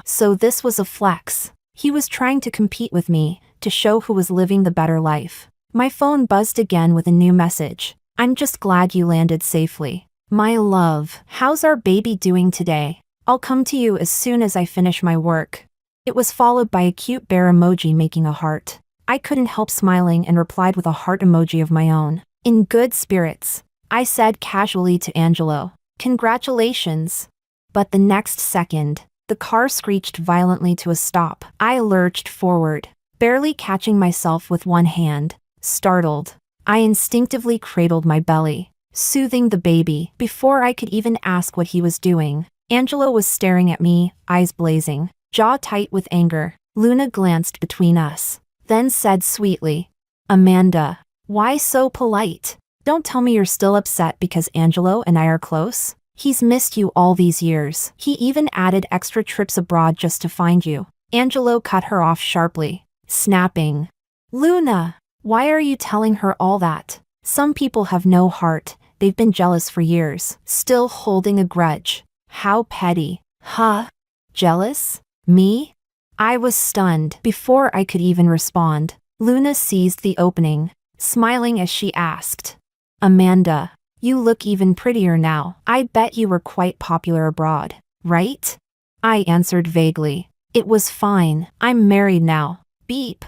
So this was a flex. He was trying to compete with me, to show who was living the better life. My phone buzzed again with a new message. "I'm just glad you landed safely. My love, how's our baby doing today? I'll come to you as soon as I finish my work." It was followed by a cute bear emoji making a heart. I couldn't help smiling and replied with a heart emoji of my own. In good spirits, I said casually to Angelo, "Congratulations." But the next second, the car screeched violently to a stop. I lurched forward, barely catching myself with one hand. Startled, I instinctively cradled my belly, soothing the baby. Before I could even ask what he was doing, Angelo was staring at me, eyes blazing, jaw tight with anger. Luna glanced between us, then said sweetly, "Amanda, why so polite? Don't tell me you're still upset because Angelo and I are close. He's missed you all these years. He even added extra trips abroad just to find you." Angelo cut her off sharply, snapping, "Luna, why are you telling her all that? Some people have no heart, they've been jealous for years, still holding a grudge. How petty." "Huh? Jealous? Me?" I was stunned. Before I could even respond, Luna seized the opening, smiling as she asked, "Amanda, you look even prettier now. I bet you were quite popular abroad, right?" I answered vaguely, "It was fine. I'm married now." Beep.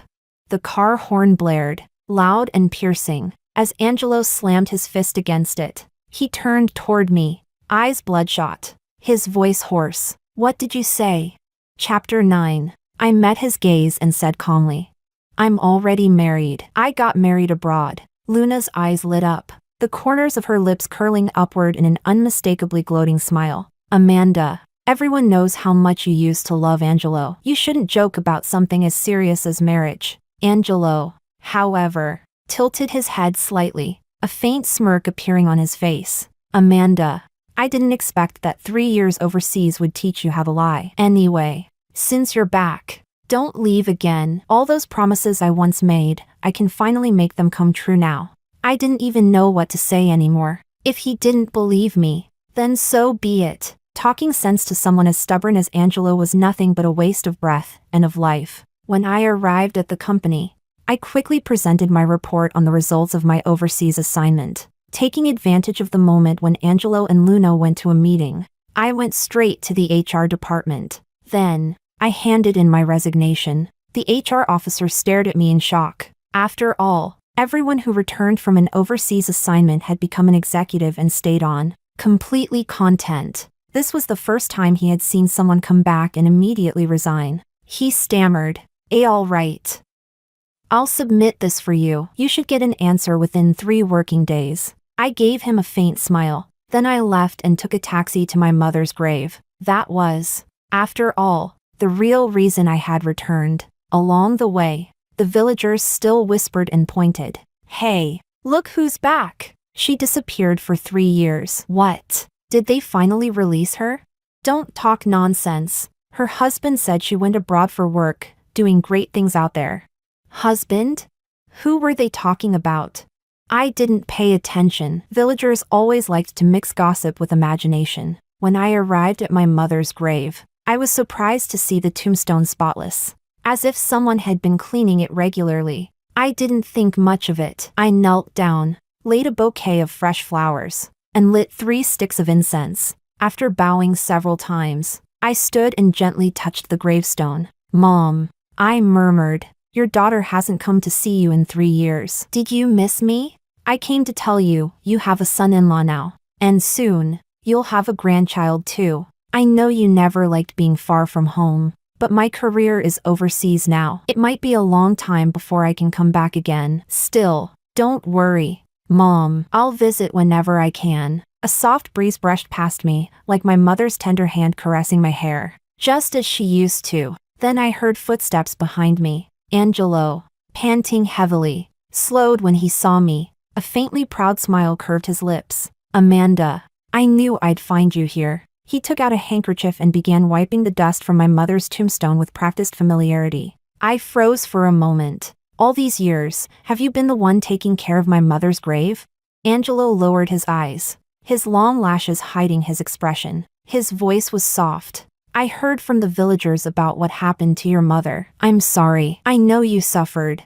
The car horn blared, loud and piercing, as Angelo slammed his fist against it. He turned toward me, eyes bloodshot, his voice hoarse. "What did you say?" Chapter 9. I met his gaze and said calmly, "I'm already married. I got married abroad." Luna's eyes lit up, the corners of her lips curling upward in an unmistakably gloating smile. "Amanda, everyone knows how much you used to love Angelo. You shouldn't joke about something as serious as marriage." Angelo, however, tilted his head slightly, a faint smirk appearing on his face. "Amanda, I didn't expect that 3 years overseas would teach you how to lie. Anyway, since you're back, don't leave again. All those promises I once made, I can finally make them come true now." I didn't even know what to say anymore. If he didn't believe me, then so be it. Talking sense to someone as stubborn as Angelo was nothing but a waste of breath and of life. When I arrived at the company, I quickly presented my report on the results of my overseas assignment. Taking advantage of the moment when Angelo and Luna went to a meeting, I went straight to the HR department. Then, I handed in my resignation. The HR officer stared at me in shock. After all, everyone who returned from an overseas assignment had become an executive and stayed on. completely content. This was the first time he had seen someone come back and immediately resign. He stammered, All right. I'll submit this for you. You should get an answer within 3 working days. I gave him a faint smile. Then I left and took a taxi to my mother's grave. That was, after all, the real reason I had returned. Along the way, the villagers still whispered and pointed. Hey, look who's back. She disappeared for 3 years. What? Did they finally release her? Don't talk nonsense. Her husband said she went abroad for work, doing great things out there. Husband? Who were they talking about? I didn't pay attention. Villagers always liked to mix gossip with imagination. When I arrived at my mother's grave, I was surprised to see the tombstone spotless, as if someone had been cleaning it regularly. I didn't think much of it. I knelt down, laid a bouquet of fresh flowers, and lit 3 sticks of incense. After bowing several times, I stood and gently touched the gravestone. Mom, I murmured, your daughter hasn't come to see you in 3 years. Did you miss me? I came to tell you, you have a son-in-law now. And soon, you'll have a grandchild too. I know you never liked being far from home, but my career is overseas now. It might be a long time before I can come back again. Still, don't worry. Mom, I'll visit whenever I can. A soft breeze brushed past me, like my mother's tender hand caressing my hair, just as she used to. Then I heard footsteps behind me. Angelo, panting heavily, slowed when he saw me. A faintly proud smile curved his lips. Amanda, I knew I'd find you here. He took out a handkerchief and began wiping the dust from my mother's tombstone with practiced familiarity. I froze for a moment. All these years, have you been the one taking care of my mother's grave? Angelo lowered his eyes, his long lashes hiding his expression. His voice was soft. I heard from the villagers about what happened to your mother. I'm sorry. I know you suffered.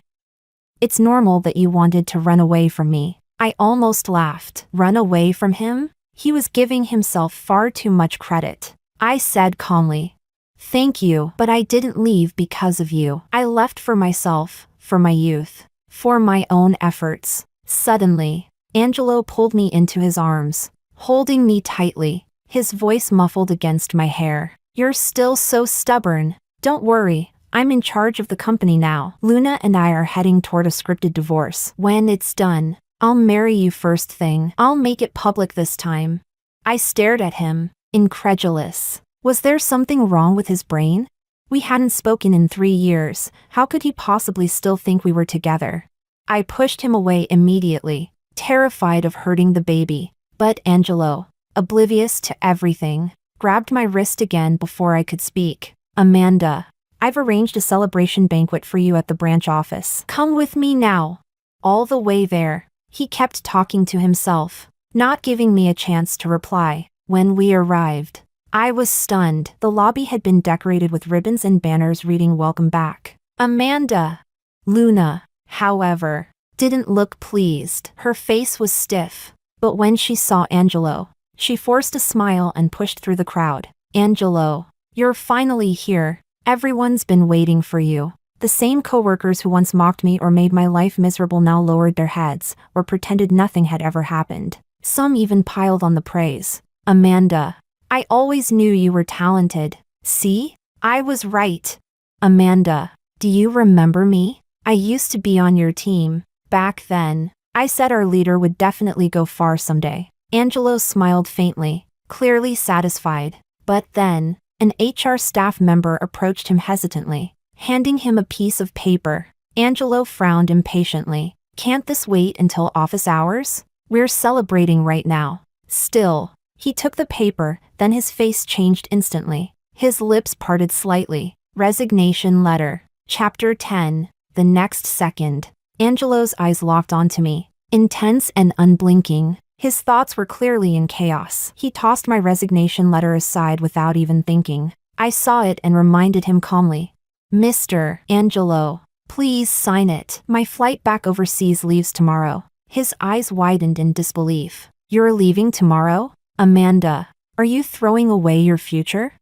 It's normal that you wanted to run away from me. I almost laughed. Run away from him? He was giving himself far too much credit. I said calmly, Thank you, but I didn't leave because of you. I left for myself, for my youth, for my own efforts. Suddenly, Angelo pulled me into his arms, holding me tightly, his voice muffled against my hair. You're still so stubborn. Don't worry, I'm in charge of the company now. Luna and I are heading toward a scripted divorce. When it's done, I'll marry you first thing. I'll make it public this time. I stared at him, incredulous. Was there something wrong with his brain? We hadn't spoken in 3 years. How could he possibly still think we were together? I pushed him away immediately, terrified of hurting the baby. But Angelo, oblivious to everything, grabbed my wrist again before I could speak. Amanda, I've arranged a celebration banquet for you at the branch office. Come with me now. All the way there, he kept talking to himself, not giving me a chance to reply. When we arrived, I was stunned. The lobby had been decorated with ribbons and banners reading Welcome Back. Amanda. Luna, however, didn't look pleased. Her face was stiff, but when she saw Angelo, she forced a smile and pushed through the crowd. Angelo, you're finally here. Everyone's been waiting for you. The same coworkers who once mocked me or made my life miserable now lowered their heads or pretended nothing had ever happened. Some even piled on the praise. Amanda, I always knew you were talented. See? I was right. Amanda, do you remember me? I used to be on your team. Back then, I said our leader would definitely go far someday. Angelo smiled faintly, clearly satisfied. But then, an HR staff member approached him hesitantly, handing him a piece of paper. Angelo frowned impatiently. Can't this wait until office hours? We're celebrating right now. Still, he took the paper, then his face changed instantly. His lips parted slightly. Resignation letter. Chapter 10. The next second, Angelo's eyes locked onto me, intense and unblinking. His thoughts were clearly in chaos. He tossed my resignation letter aside without even thinking. I saw it and reminded him calmly. Mr. Angelo, please sign it. My flight back overseas leaves tomorrow. His eyes widened in disbelief. You're leaving tomorrow? Amanda, are you throwing away your future?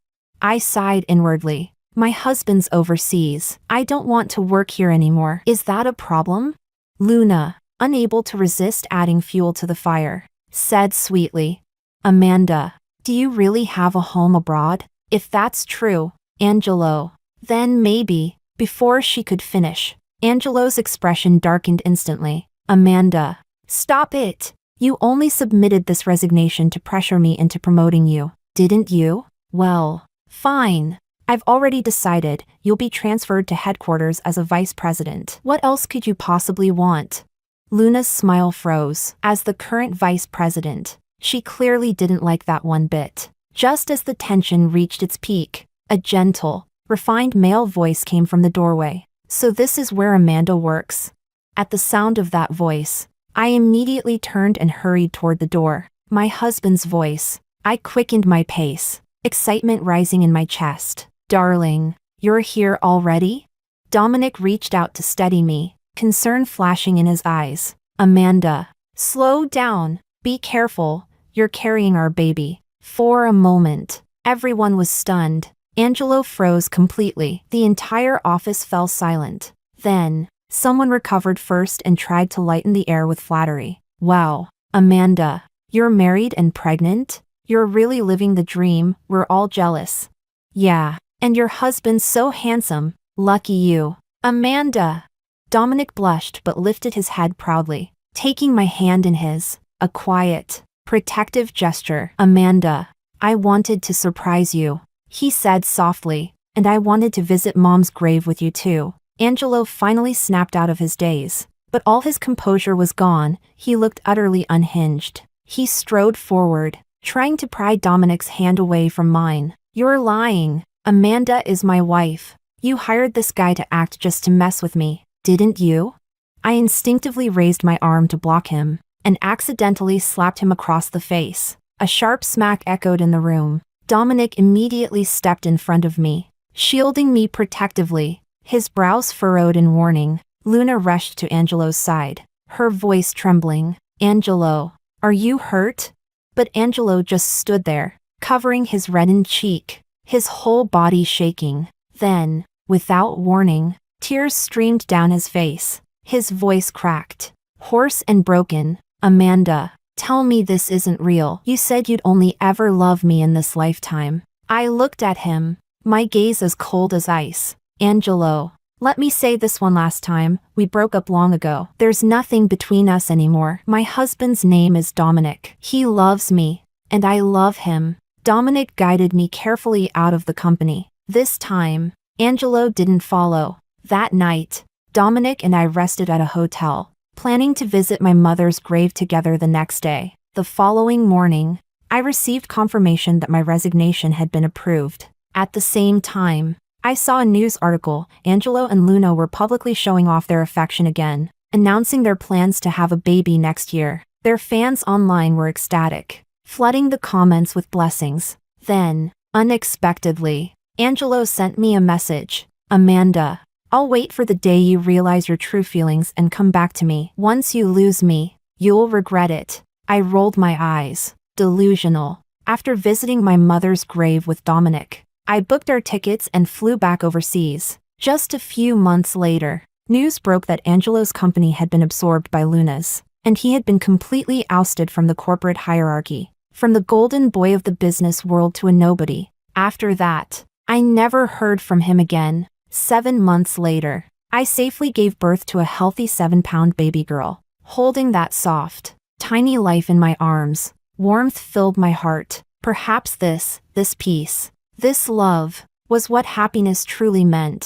I sighed inwardly. My husband's overseas. I don't want to work here anymore. Is that a problem? Luna, unable to resist adding fuel to the fire, said sweetly, Amanda, do you really have a home abroad? If that's true, Angelo, then maybe. Before she could finish, Angelo's expression darkened instantly. Amanda, stop it! You only submitted this resignation to pressure me into promoting you, didn't you? Well, fine. I've already decided you'll be transferred to headquarters as a vice president. What else could you possibly want? Luna's smile froze. As the current vice president, she clearly didn't like that one bit. Just as the tension reached its peak, a gentle, refined male voice came from the doorway. So this is where Amanda works. At the sound of that voice, I immediately turned and hurried toward the door. My husband's voice. I quickened my pace, excitement rising in my chest. Darling, you're here already? Dominic reached out to steady me, concern flashing in his eyes. Amanda, slow down. Be careful. You're carrying our baby. For a moment, everyone was stunned. Angelo froze completely. The entire office fell silent. Then, someone recovered first and tried to lighten the air with flattery. Wow, Amanda, you're married and pregnant? You're really living the dream. We're all jealous. Yeah, and your husband's so handsome. Lucky you. Amanda. Dominic blushed but lifted his head proudly, taking my hand in his. A quiet, protective gesture. Amanda, I wanted to surprise you, he said softly, and I wanted to visit Mom's grave with you too. Angelo finally snapped out of his daze, but all his composure was gone. He looked utterly unhinged. He strode forward, trying to pry Dominic's hand away from mine. You're lying. Amanda is my wife. You hired this guy to act just to mess with me, didn't you? I instinctively raised my arm to block him, and accidentally slapped him across the face. A sharp smack echoed in the room. Dominic immediately stepped in front of me, shielding me protectively, his brows furrowed in warning. Luna rushed to Angelo's side, her voice trembling. Angelo, are you hurt? But Angelo just stood there, covering his reddened cheek, his whole body shaking. Then, without warning, tears streamed down his face. His voice cracked, hoarse and broken. Amanda, tell me this isn't real. You said you'd only ever love me in this lifetime. I looked at him, my gaze as cold as ice. Angelo, let me say this one last time. We broke up long ago. There's nothing between us anymore. My husband's name is Dominic. He loves me, and I love him. Dominic guided me carefully out of the company. This time, Angelo didn't follow. That night, Dominic and I rested at a hotel, planning to visit my mother's grave together the next day. The following morning, I received confirmation that my resignation had been approved. At the same time, I saw a news article. Angelo and Luna were publicly showing off their affection again, announcing their plans to have a baby next year. Their fans online were ecstatic, flooding the comments with blessings. Then, unexpectedly, Angelo sent me a message. Amanda, I'll wait for the day you realize your true feelings and come back to me. Once you lose me, you'll regret it. I rolled my eyes, delusional. After visiting my mother's grave with Dominic, I booked our tickets and flew back overseas. Just a few months later, news broke that Angelo's company had been absorbed by Luna's, and he had been completely ousted from the corporate hierarchy, from the golden boy of the business world to a nobody. After that, I never heard from him again. 7 months later, I safely gave birth to a healthy 7-pound baby girl. Holding that soft, tiny life in my arms, warmth filled my heart. Perhaps this peace, this love, was what happiness truly meant.